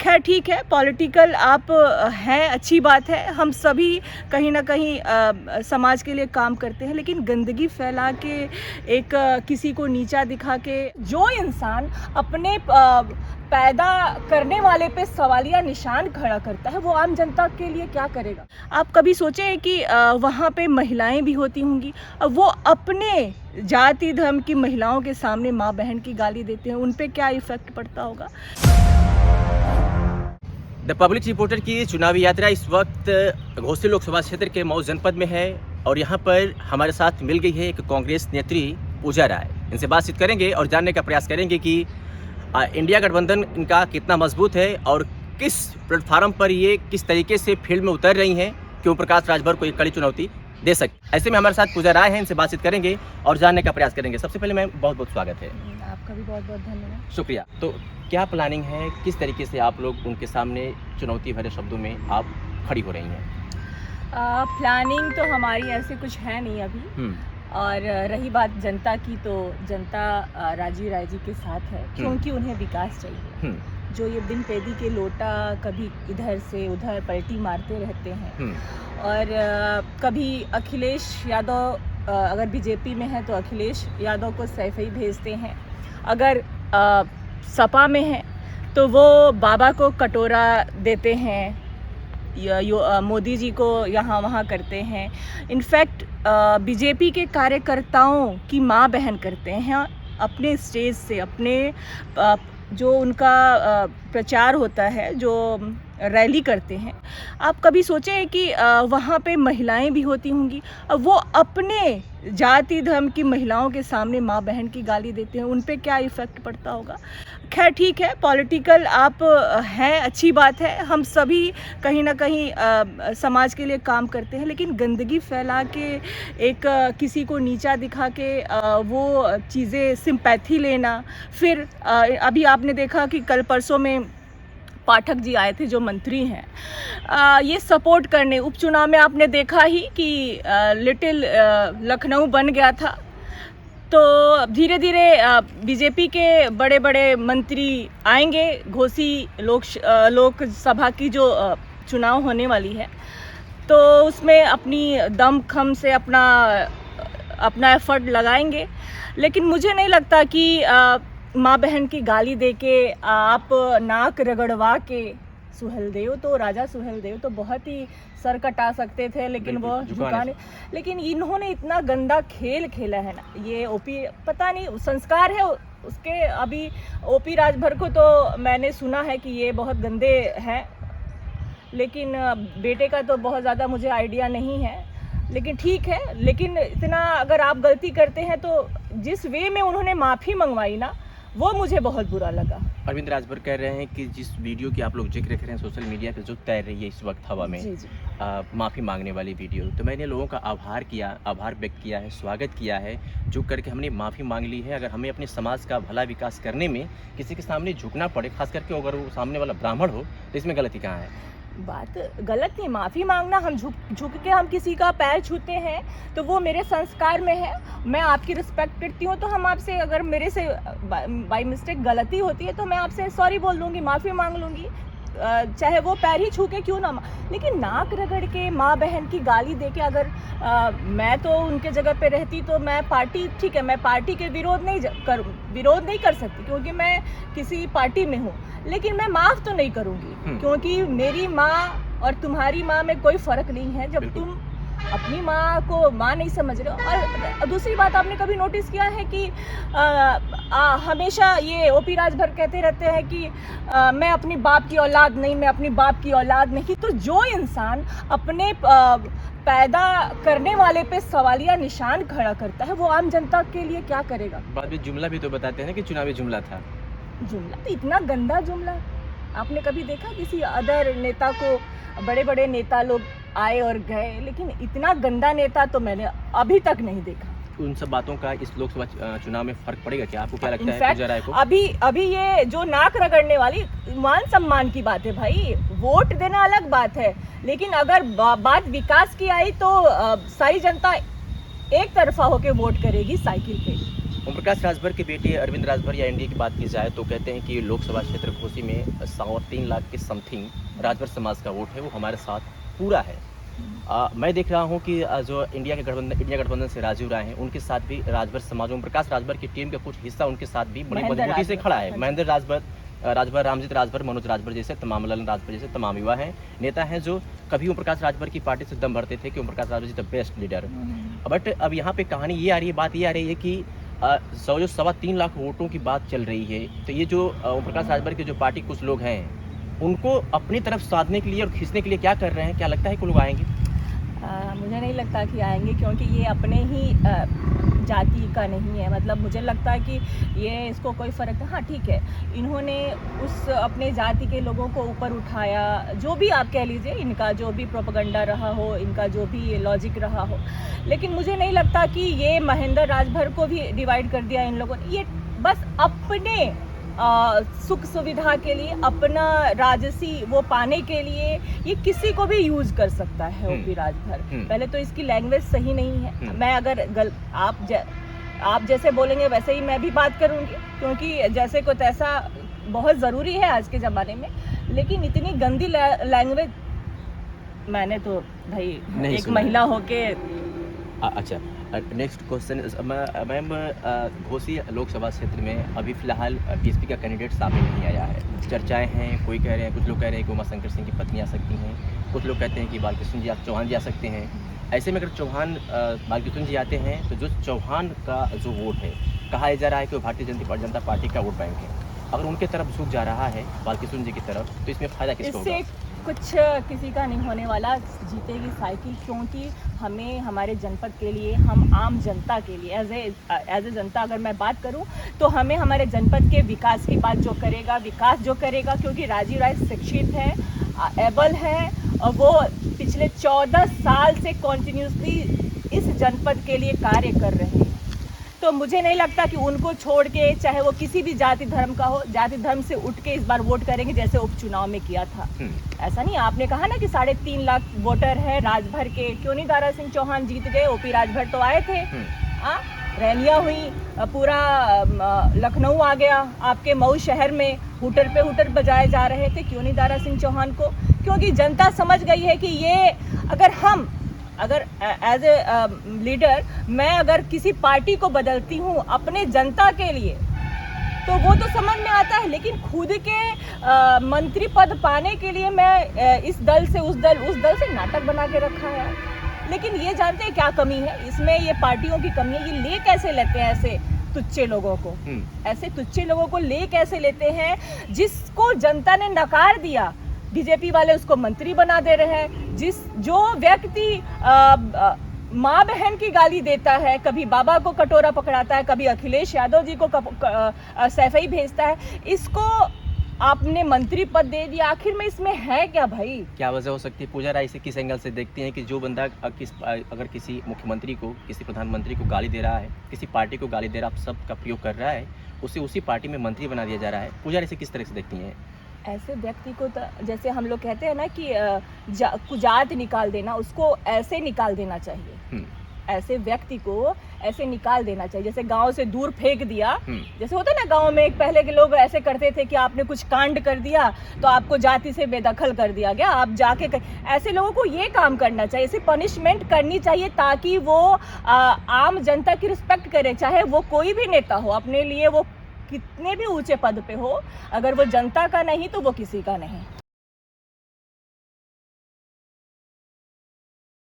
खैर ठीक है, पॉलिटिकल आप हैं, अच्छी बात है। हम सभी कहीं ना कहीं समाज के लिए काम करते हैं, लेकिन गंदगी फैला के एक किसी को नीचा दिखा के जो इंसान अपने पैदा करने वाले पे सवालिया निशान खड़ा करता है, वो आम जनता के लिए क्या करेगा। आप कभी सोचे हैं कि वहाँ पे महिलाएं भी होती होंगी, अब वो अपने जाति धर्म की महिलाओं के सामने माँ बहन की गाली देते हैं, उन पे क्या इफेक्ट पड़ता होगा। द पब्लिक रिपोर्टर की चुनावी यात्रा इस वक्त घोसी लोकसभा क्षेत्र के मऊ जनपद में है और यहाँ पर हमारे साथ मिल गई है एक कांग्रेस नेत्री पूजा राय। इनसे बातचीत करेंगे और जानने का प्रयास करेंगे कि इंडिया गठबंधन इनका कितना मजबूत है और किस प्लेटफार्म पर ये किस तरीके से फील्ड में उतर रही हैं कि ओम प्रकाश राजभर को एक कड़ी चुनौती दे सकते। ऐसे में हमारे साथ पूजा राय हैं, इनसे बातचीत करेंगे और जानने का प्रयास करेंगे। सबसे पहले मैम बहुत बहुत स्वागत है। आपका भी बहुत बहुत धन्यवाद। शुक्रिया। तो क्या प्लानिंग है, किस तरीके से आप लोग उनके सामने चुनौती भरे शब्दों में आप खड़ी हो रही हैं? प्लानिंग तो हमारी ऐसे कुछ है नहीं अभी। और रही बात जनता की, तो जनता राजीव राय जी के साथ है, क्योंकि उन्हें विकास चाहिए। जो ये बिन पैदी के लोटा कभी इधर से उधर पलटी मारते रहते हैं और कभी अखिलेश यादव अगर बीजेपी में है तो अखिलेश यादव को सैफ ही भेजते हैं, अगर सपा में है तो वो बाबा को कटोरा देते हैं, मोदी जी को यहाँ वहाँ करते हैं। इनफैक्ट बीजेपी के कार्यकर्ताओं की माँ बहन करते हैं अपने स्टेज से, अपने जो उनका प्रचार होता है, जो रैली करते हैं। आप कभी सोचे हैं कि वहाँ पे महिलाएं भी होती होंगी, अब वो अपने जाति धर्म की महिलाओं के सामने माँ बहन की गाली देते हैं, उन पे क्या इफेक्ट पड़ता होगा। खैर ठीक है, पॉलिटिकल आप हैं, अच्छी बात है। हम सभी कहीं ना कहीं समाज के लिए काम करते हैं, लेकिन गंदगी फैला के एक किसी को नीचा दिखा के वो चीज़ें सिंपैथी लेना। फिर अभी आपने देखा कि कल परसों में पाठक जी आए थे जो मंत्री हैं, ये सपोर्ट करने। उपचुनाव में आपने देखा ही कि लिटिल लखनऊ बन गया था, तो धीरे धीरे बीजेपी के बड़े बड़े मंत्री आएंगे। घोसी लोकसभा की जो चुनाव होने वाली है, तो उसमें अपनी दमखम से अपना एफर्ट लगाएंगे। लेकिन मुझे नहीं लगता कि माँ बहन की गाली देके आप नाक रगड़वा के सुहेलदेव तो राजा सुहेलदेव तो बहुत ही सर कटा सकते थे, लेकिन वो झुकाने। लेकिन इन्होंने इतना गंदा खेल खेला है ना, ये ओपी पता नहीं संस्कार है उसके। अभी ओपी राजभर को तो मैंने सुना है कि ये बहुत गंदे हैं, लेकिन बेटे का तो बहुत ज़्यादा मुझे आइडिया नहीं है। लेकिन ठीक है, लेकिन इतना अगर आप गलती करते हैं तो जिस वे में उन्होंने माफ़ी मंगवाई ना, वो मुझे बहुत बुरा लगा। अरविंद राजभर कह रहे हैं कि जिस वीडियो की आप लोग जिक्र कर रहे हैं सोशल मीडिया पे जो तैर रही है इस वक्त हवा में, माफ़ी मांगने वाली वीडियो, तो मैंने लोगों का आभार व्यक्त किया है, स्वागत किया है, झुक करके हमने माफ़ी मांग ली है। अगर हमें अपने समाज का भला विकास करने में किसी के सामने झुकना पड़े, खास करके अगर वो सामने वाला ब्राह्मण हो, तो इसमें गलती कहाँ है? बात गलत नहीं, माफ़ी मांगना, हम झुक के हम किसी का पैर छूते हैं तो वो मेरे संस्कार में है। मैं आपकी रिस्पेक्ट करती हूँ, तो हम आपसे, अगर मेरे से बाय मिस्टेक गलती होती है तो मैं आपसे सॉरी बोल लूँगी, माफ़ी मांग लूँगी, चाहे वो पैर ही छू के क्यों ना। लेकिन नाक रगड़ के माँ बहन की गाली दे के, अगर मैं तो उनके जगह पे रहती तो मैं पार्टी, ठीक है, मैं पार्टी के विरोध नहीं कर सकती क्योंकि मैं किसी पार्टी में हूँ, लेकिन मैं माफ़ तो नहीं करूँगी, क्योंकि मेरी माँ और तुम्हारी माँ में कोई फ़र्क नहीं है जब तुम अपनी माँ को माँ नहीं समझ रहे हो। और दूसरी बात, आपने कभी नोटिस किया है कि हमेशा ये ओपी राजभर कहते रहते हैं कि मैं अपनी बाप की औलाद नहीं, मैं अपनी बाप की औलाद नहीं। तो जो इंसान अपने पैदा करने वाले पे सवालिया निशान खड़ा करता है, वो आम जनता के लिए क्या करेगा। बाद में जुमला भी तो बताते हैं कि चुनावी जुमला था। जुमला तो इतना गंदा जुमला आपने कभी देखा किसी अदर नेता को? बड़े बड़े नेता लोग आए और गए, लेकिन इतना गंदा नेता तो मैंने अभी तक नहीं देखा। उन सब बातों का इस लोकसभा चुनाव में फर्क पड़ेगा क्या? आपको क्या लगता है पूजा राय को? अभी ये जो नाक रगड़ने वाली, मान सम्मान की बात है भाई, वोट देना अलग बात है, लेकिन अगर बात विकास की आई तो सारी जनता एक तरफा होके वोट करेगी साइकिल पे। ओम प्रकाश राजभर के बेटे अरविंद राजभर या एनडीए की बात की जाए तो कहते हैं कि लोकसभा क्षेत्र घोसी में 3 लाख के समथिंग राजभर समाज का वोट है, वो हमारे साथ पूरा है। मैं देख रहा हूं कि जो इंडिया गठबंधन से राजीव राय हैं, उनके साथ भी राजभर समाज, ओम प्रकाश राजभर की टीम का कुछ हिस्सा उनके साथ भी बड़ी मजबूती से खड़ा है। महेंद्र राजभर, रामजीत राजभर, मनोज राजभर जैसे तमाम, ललन राजभर जैसे तमाम युवा हैं, नेता हैं जो कभी ओम प्रकाश राजभर की पार्टी से दम भरते थे कि Om Prakash Rajbhar is the best leader. But अब यहाँ पे कहानी ये आ रही है, बात ये आ रही है कि जो 3.25 लाख वोटों की बात चल रही है, तो ये जो ओम प्रकाश राजभर की जो पार्टी कुछ लोग हैं, उनको अपनी तरफ साधने के लिए और खींचने के लिए क्या कर रहे हैं? क्या लगता है कि लोग आएंगे? मुझे नहीं लगता कि आएंगे, क्योंकि ये अपने ही जाति का नहीं है। मतलब मुझे लगता है कि ये इसको कोई फ़र्क नहीं। हाँ ठीक है, इन्होंने उस अपने जाति के लोगों को ऊपर उठाया, जो भी आप कह लीजिए, इनका जो भी प्रोपेगेंडा रहा हो, इनका जो भी लॉजिक रहा हो, लेकिन मुझे नहीं लगता कि ये महेंद्र राजभर को भी डिवाइड कर दिया इन लोगों ने। ये बस अपने सुख सुविधा के लिए, अपना राजसी वो पाने के लिए ये किसी को भी यूज कर सकता है ओपी राजभर। पहले तो इसकी लैंग्वेज सही नहीं है। मैं अगर आप जैसे बोलेंगे वैसे ही मैं भी बात करूंगी, क्योंकि जैसे को तैसा बहुत ज़रूरी है आज के ज़माने में। लेकिन इतनी गंदी लैंग्वेज मैंने तो भाई एक महिला होके। अच्छा, next question ma'am, Ghosi Lok Sabha क्षेत्र में अभी फिलहाल बीएसपी का कैंडिडेट सामने नहीं आया है। चर्चाएं हैं, कोई कह रहे हैं, कुछ लोग कह रहे हैं कि उमाशंकर सिंह की पत्नी आ सकती हैं, कुछ लोग कहते हैं कि बालकृष्ण चौहान जी आ सकते हैं। ऐसे में अगर बालकृष्ण जी आते हैं तो जो चौहान का जो वोट है, कहा जा रहा है कि वो भारतीय जनता पार्टी का वोट बैंक है। अगर उनके तरफ झुक जा रहा है बालकृष्ण जी की तरफ, तो इसमें फ़ायदा किसको होगा? कुछ किसी का नहीं होने वाला, जीतेगी साइकिल। क्योंकि हमें हमारे जनपद के लिए, हम आम जनता के लिए एज ए जनता अगर मैं बात करूं, तो हमें हमारे जनपद के विकास की बात विकास जो करेगा, क्योंकि राजीव राय शिक्षित है, एबल है, और वो पिछले 14 साल से कॉन्टिन्यूसली इस जनपद के लिए कार्य कर रहे हैं। तो मुझे नहीं लगता कि उनको छोड़ के, चाहे वो किसी भी जाति धर्म का हो, जाति धर्म से उठ के इस बार वोट करेंगे जैसे उपचुनाव में किया था। ऐसा नहीं। आपने कहा ना कि 3.5 लाख वोटर है राजभर के, क्यों नहीं दारा सिंह चौहान जीत गए? ओपी राजभर तो आए थे, रैलियां हुई, पूरा लखनऊ आ गया, आपके मऊ शहर में हुटर पे हुटर बजाए जा रहे थे। क्यों नहीं दारा सिंह चौहान को? क्योंकि जनता समझ गई है कि ये अगर एज ए लीडर मैं अगर किसी पार्टी को बदलती हूँ अपने जनता के लिए, तो वो तो समझ में आता है। लेकिन खुद के मंत्री पद पाने के लिए मैं इस दल से उस दल से नाटक बना के रखा है। लेकिन ये जानते हैं क्या कमी है इसमें? ये पार्टियों की कमी है। ये ले कैसे लेते हैं ऐसे तुच्छे लोगों को? ऐसे तुच्छे लोगों को ले कैसे लेते हैं जिसको जनता ने नकार दिया? बीजेपी वाले उसको मंत्री बना दे रहे हैं। जो व्यक्ति माँ बहन की गाली देता है, कभी बाबा को कटोरा पकड़ाता है, कभी अखिलेश यादव जी को सैफई भेजता है, इसको आपने मंत्री पद दे दिया। आखिर में इसमें है क्या भाई? क्या वजह हो सकती है? पूजा राय से किस एंगल से देखती हैं कि जो बंदा अगर किसी मुख्यमंत्री को, किसी प्रधानमंत्री को गाली दे रहा है, किसी पार्टी को गाली दे रहा है, आप सब का प्रयोग कर रहा है, उसे उसी पार्टी में मंत्री बना दिया जा रहा है, पूजा राय से किस तरह से देखती हैं? ऐसे व्यक्ति को तो जैसे हम लोग कहते हैं ना कि जात निकाल देना, उसको ऐसे निकाल देना चाहिए। ऐसे व्यक्ति को ऐसे निकाल देना चाहिए, जैसे गांव से दूर फेंक दिया। जैसे होता है ना गांव में, पहले के लोग ऐसे करते थे कि आपने कुछ कांड कर दिया तो आपको जाति से बेदखल कर दिया गया, आप जाके ऐसे लोगों को ये काम करना चाहिए, ऐसे पनिशमेंट करनी चाहिए ताकि वो आम जनता की रिस्पेक्ट करे, चाहे वो कोई भी नेता हो, अपने लिए वो कितने भी ऊंचे पद पे हो, अगर वो जनता का नहीं तो वो किसी का नहीं।